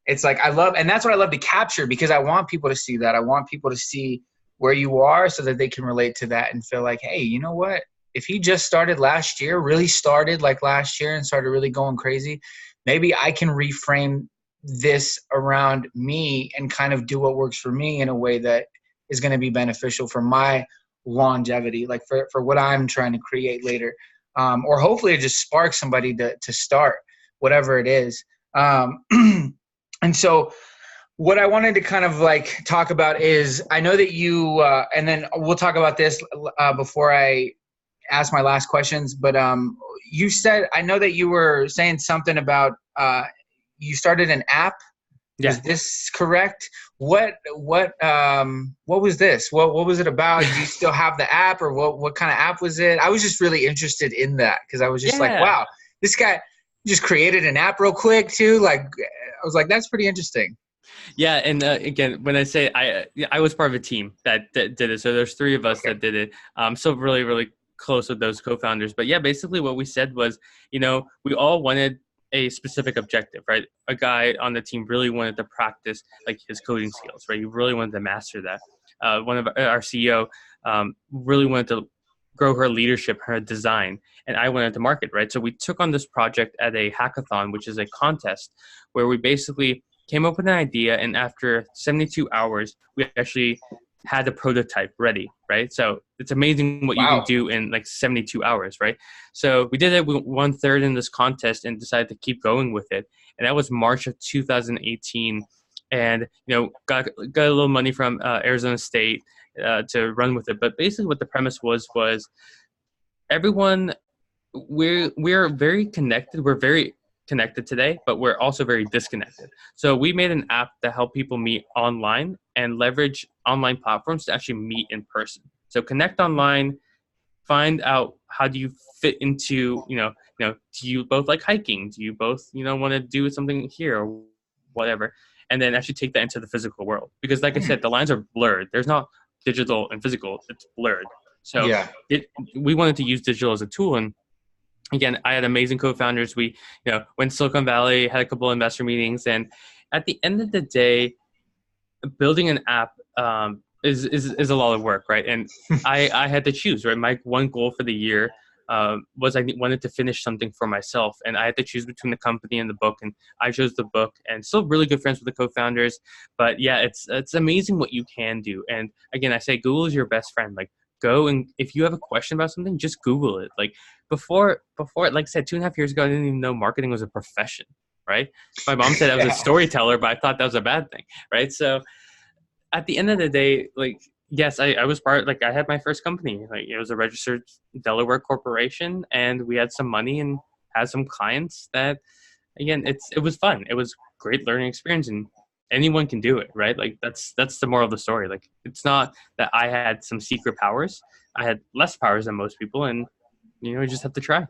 I love, and that's what I love to capture, because I want people to see that. I want people to see where you are so that they can relate to that and feel like, hey, you know what? If he just started last year, really started like last year and started really going crazy, maybe I can reframe this around me and kind of do what works for me in a way that is going to be beneficial for my longevity, like for what I'm trying to create later. Or hopefully it just sparks somebody to start whatever it is. And so what I wanted to kind of like talk about is, I know that you, and then we'll talk about this before I ask my last questions, but you said, I know that you were saying something about you started an app. Yeah. Is this correct? What was this? What was it about? Do you still have the app, or what kind of app was it? I was just really interested in that, because I was just like, wow, this guy just created an app real quick too. Like, I was like, that's pretty interesting. Yeah, and again, when I say I was part of a team that did it, so there's 3 of us that did it. So really, really close with those co-founders. But yeah, basically what we said was, you know, we all wanted a specific objective, right? A guy on the team really wanted to practice like his coding skills, right? He really wanted to master that. One of our CEO really wanted to grow her leadership, her design, and I wanted to market, right? So we took on this project at a hackathon, which is a contest where we basically came up with an idea, and after 72 hours, we actually had the prototype ready, right? So it's amazing what you can do in like 72 hours, right? So we did it with 1/3 in this contest and decided to keep going with it. And that was March of 2018. And, you know, got a little money from Arizona State to run with it. But basically what the premise was everyone, we're very connected. We're very connected today, but we're also very disconnected. So we made an app to help people meet online and leverage online platforms to actually meet in person. So connect online, find out how do you fit into, you know, do you both like hiking? Do you both, want to do something here or whatever? And then actually take that into the physical world. Because like I said, the lines are blurred. There's not digital and physical, it's blurred. So we wanted to use digital as a tool. And again, I had amazing co-founders. We, went to Silicon Valley, had a couple of investor meetings, and at the end of the day, building an app is a lot of work, right? And I had to choose, right? My one goal for the year was I wanted to finish something for myself, and I had to choose between the company and the book, and I chose the book. And still really good friends with the co-founders, but yeah, it's amazing what you can do. And again, I say Google is your best friend. Like, go, and if you have a question about something, just Google it. Like before, like I said, 2.5 years ago, I didn't even know marketing was a profession, right? My mom said I was a storyteller, but I thought that was a bad thing, right? So at the end of the day, like, yes, I was like, I had my first company. Like, it was a registered Delaware corporation, and we had some money and had some clients that, again, it was fun. It was great learning experience, and anyone can do it, right? Like, that's the moral of the story. Like, it's not that I had some secret powers. I had less powers than most people, and, you just have to try.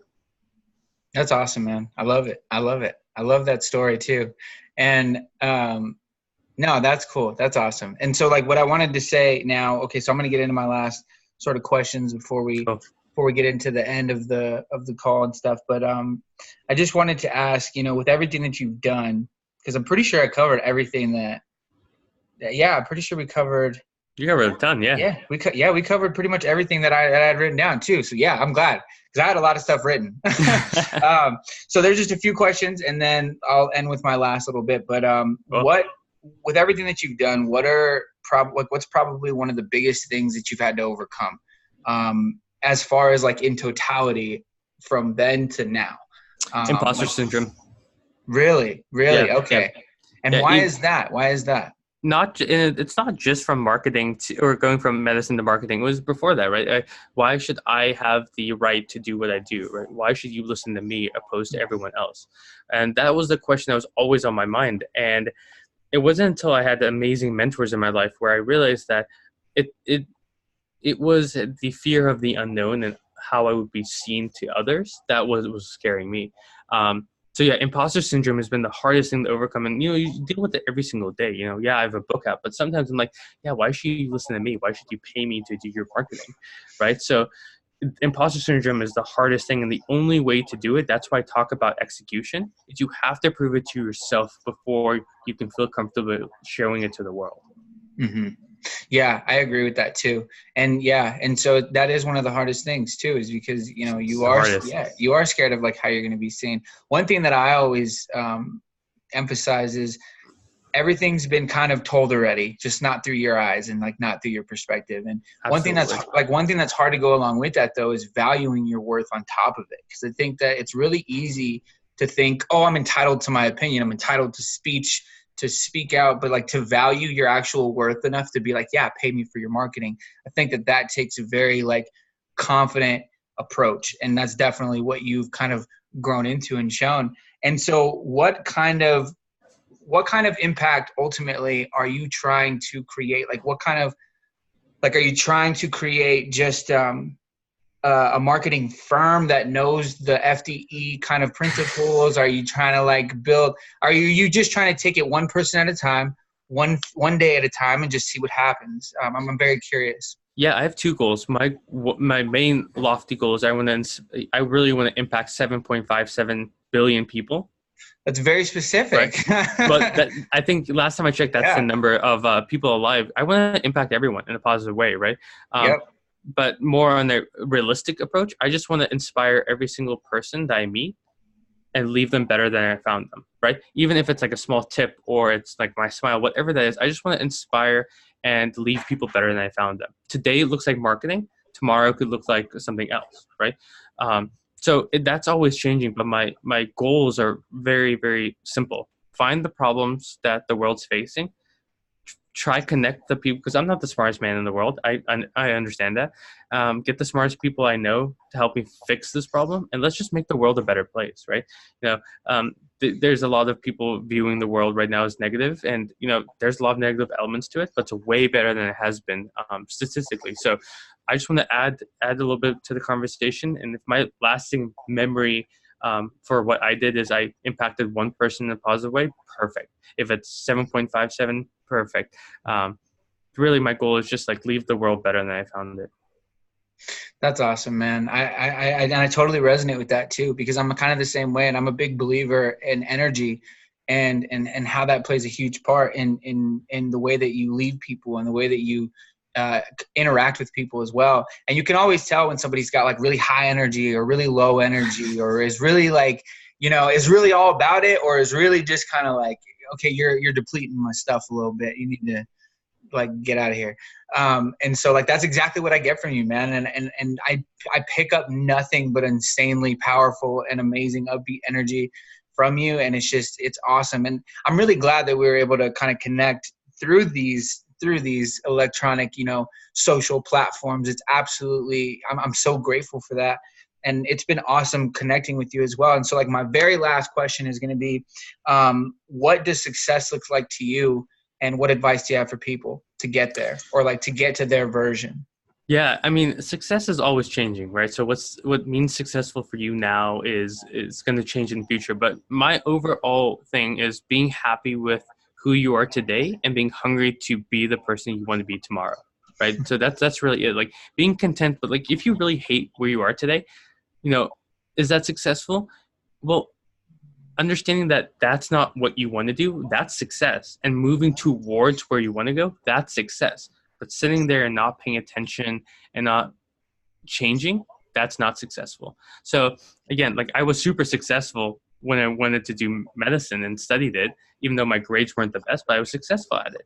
That's awesome, man. I love it. I love that story too. And, no, that's cool. That's awesome. And so, like, what I wanted to say now, okay, so I'm going to get into my last sort of questions before we get into the end of the call and stuff. But I just wanted to ask, with everything that you've done, because I'm pretty sure I covered everything I'm pretty sure we covered. You covered a ton, yeah. Yeah, we covered pretty much everything that I had written down too. So yeah, I'm glad, because I had a lot of stuff written. So there's just a few questions, and then I'll end with my last little bit. But with everything that you've done, what's probably one of the biggest things that you've had to overcome, as far as like in totality from then to now? Imposter Like syndrome. really, Yeah, really, yeah, okay. And yeah. why is that? Why is that? It's not just from marketing or going from medicine to marketing. It was before that, right? Why should I have the right to do what I do, right? Why should you listen to me opposed to everyone else? And that was the question that was always on my mind. And it wasn't until I had amazing mentors in my life where I realized that it it it was the fear of the unknown and how I would be seen to others that was scaring me. So yeah, imposter syndrome has been the hardest thing to overcome, and you deal with it every single day. Yeah, I have a book out, but sometimes I'm like, yeah, why should you listen to me? Why should you pay me to do your marketing, right? So imposter syndrome is the hardest thing, and the only way to do it, that's why I talk about execution, is you have to prove it to yourself before you can feel comfortable showing it to the world. Mm-hmm. Yeah, I agree with that too. And yeah, and so that is one of the hardest things too, is because It's you the are, hardest. yeah, you are scared of like how you're going to be seen. One thing that I always emphasize is everything's been kind of told already, just not through your eyes and like not through your perspective. And Absolutely. one thing that's hard to go along with that though is valuing your worth on top of it, because I think that it's really easy to think, oh, I'm entitled to my opinion, I'm entitled to speech, to speak out, but like to value your actual worth enough to be like, yeah, pay me for your marketing. I think that that takes a very like confident approach, and that's definitely what you've kind of grown into and shown. And so what kind of impact ultimately are you trying to create? Like what kind of, like, are you trying to create just a marketing firm that knows the FDE kind of principles? Are you trying to like build, are you just trying to take it one person at a time, one day at a time, and just see what happens? I'm very curious. Yeah, I have two goals. My main lofty goal is I really want to impact 7.57 billion people, That's very right? specific. But that, I think last time I checked, that's the Yeah. number of people alive. I want to impact everyone in a positive way, right? Yep. But more on the realistic approach, I just want to inspire every single person that I meet and leave them better than I found them, right? Even if it's like a small tip or it's like my smile, whatever that is, I just want to inspire and leave people better than I found them. Today it looks like marketing. Tomorrow could look like something else, right? That's always changing, but my goals are very, very simple. Find the problems that the world's facing, try connect the people, because I'm not the smartest man in the world. I understand that. Get the smartest people I know to help me fix this problem, and let's just make the world a better place, right? You know, there's a lot of people viewing the world right now as negative, and there's a lot of negative elements to it, but it's way better than it has been statistically. So, I just want to add a little bit to the conversation, and if my lasting memory for what I did is I impacted one person in a positive way, perfect. If it's 7.57, perfect. Really, my goal is just like leave the world better than I found it. That's awesome, man. And I totally resonate with that too, because I'm kind of the same way, and I'm a big believer in energy, and how that plays a huge part in the way that you lead people and the way that you interact with people as well. And you can always tell when somebody's got like really high energy or really low energy, or is really like, is really all about it, or is really just kind of like, okay, you're depleting my stuff a little bit. You need to like get out of here. And so like that's exactly what I get from you, man. And I pick up nothing but insanely powerful and amazing upbeat energy from you, and it's awesome. And I'm really glad that we were able to kind of connect through these electronic social platforms. It's absolutely, I'm so grateful for that, and it's been awesome connecting with you as well. And so like my very last question is going to be, what does success look like to you, and what advice do you have for people to get there, or like to get to their version? Yeah, I mean, success is always changing, right? So what means successful for you now is going to change in the future. But my overall thing is being happy with who you are today and being hungry to be the person you want to be tomorrow, right? So that's really it. Like being content, but like if you really hate where you are today, you know, is that successful? Well, understanding that that's not what you want to do, that's success. And moving towards where you want to go, that's success. But sitting there and not paying attention and not changing, that's not successful. So again, like I was super successful when I wanted to do medicine and studied it, even though my grades weren't the best, but I was successful at it.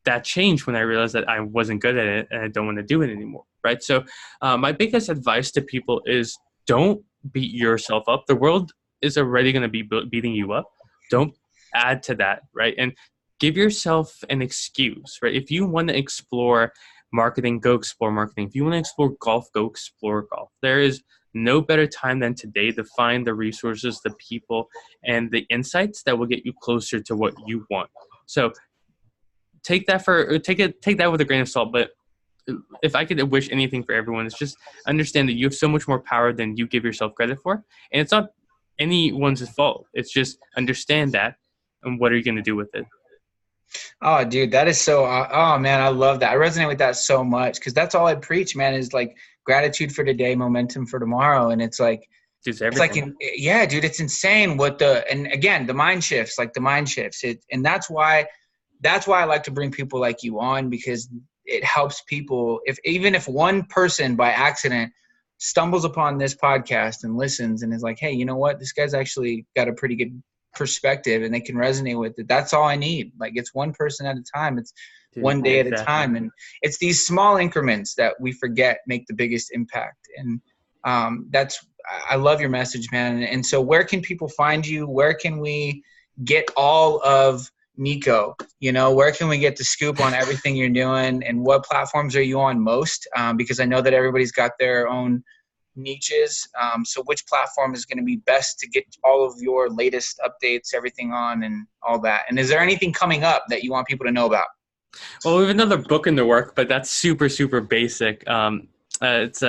That changed when I realized that I wasn't good at it and I don't want to do it anymore, right? So my biggest advice to people is don't beat yourself up. The world is already going to be beating you up. Don't add to that, right? And give yourself an excuse, right? If you want to explore marketing, go explore marketing. If you want to explore golf, go explore golf. There is no better time than today to find the resources, the people, and the insights that will get you closer to what you want. So take that with a grain of salt. But if I could wish anything for everyone, it's just understand that you have so much more power than you give yourself credit for, and it's not anyone's fault. It's just understand that, and what are you going to do with it? Oh, dude, that is so. Oh, man, I love that. I resonate with that so much because that's all I preach, man. Is like gratitude for today, momentum for tomorrow, and it's like. It's like, yeah, dude, it's insane and again, the mind shifts, and that's why I like to bring people like you on, because it helps people. Even if one person by accident stumbles upon this podcast and listens and is like, hey, you know what, this guy's actually got a pretty good perspective and they can resonate with it. That's all I need. Like, it's one person at a time. It's one day at a time. And it's these small increments that we forget make the biggest impact. And I love your message, man. And so where can people find you? Where can we get all of Nico? Where can we get the scoop on everything you're doing, and what platforms are you on most? Because I know that everybody's got their own niches. So which platform is going to be best to get all of your latest updates, everything on, and all that? And is there anything coming up that you want people to know about? Well, we have another book in the work, but that's super, super basic. It's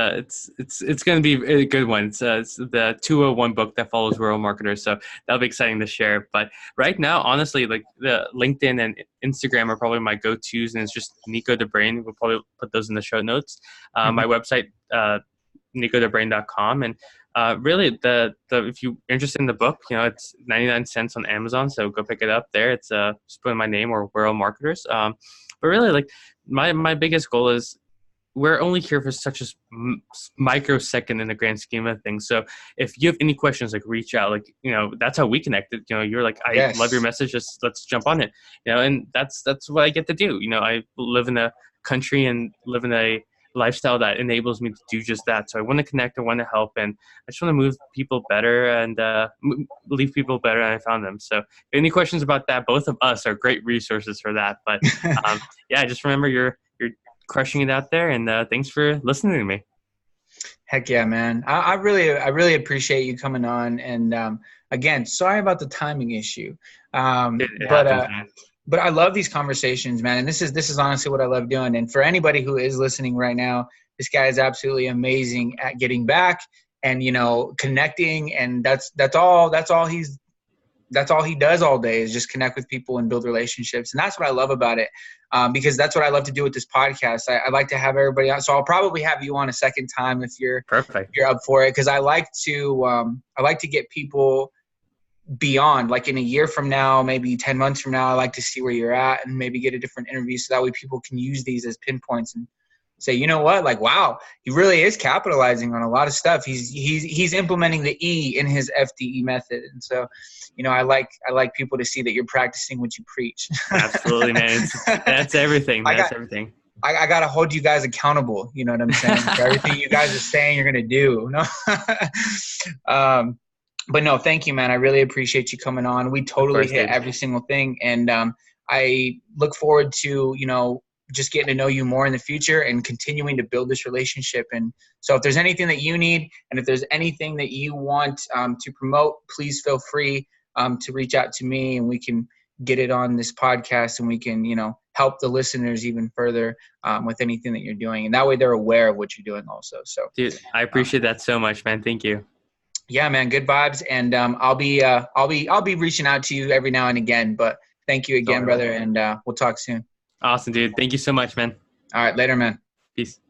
going to be a good one. It's the 201 book that follows rural marketers. So that'll be exciting to share. But right now, honestly, like the LinkedIn and Instagram are probably my go-tos, and it's just Nico De Bruyns. We'll probably put those in the show notes. My website, nicodebruyns.com. And really, if you're interested in the book, it's 99 cents on Amazon. So go pick it up there. It's just put in my name, or rural marketers. But really, like my biggest goal is, we're only here for such a microsecond in the grand scheme of things. So if you have any questions, like reach out, that's how we connected. You're like, I love your message. Just let's jump on it. And that's what I get to do. I live in a country and live in a lifestyle that enables me to do just that. So I want to connect. I want to help, and I just want to move people better and leave people better than I found them. So any questions about that, both of us are great resources for that. But yeah, just remember you're crushing it out there, and thanks for listening to me. Heck yeah, man. I really appreciate you coming on, and again, sorry about the timing issue. But I love these conversations, man. And this is honestly what I love doing. And for anybody who is listening right now, this guy is absolutely amazing at getting back and, connecting. And that's all he does all day, is just connect with people and build relationships. And that's what I love about it. Because that's what I love to do with this podcast. I like to have everybody on. So I'll probably have you on a second time if you're perfect. If you're up for it. Cause I like to get people beyond, like in a year from now, maybe 10 months from now. I like to see where you're at and maybe get a different interview, so that way people can use these as pinpoints and say, you know what, like, wow, he really is capitalizing on a lot of stuff. He's implementing the E in his FDE method. And so, I like people to see that you're practicing what you preach. Absolutely, man. That's everything. Everything. I got to hold you guys accountable. You know what I'm saying? For everything you guys are saying you're going to do. No? But no, thank you, man. I really appreciate you coming on. We totally hit every single thing. And I look forward to, just getting to know you more in the future and continuing to build this relationship. And so if there's anything that you need, and if there's anything that you want to promote, please feel free to reach out to me, and we can get it on this podcast, and we can, help the listeners even further with anything that you're doing. And that way they're aware of what you're doing also. So, dude, I appreciate that so much, man. Thank you. Yeah, man, good vibes. And I'll be reaching out to you every now and again, but thank you again, brother. And we'll talk soon. Awesome, dude. Thank you so much, man. All right. Later, man. Peace.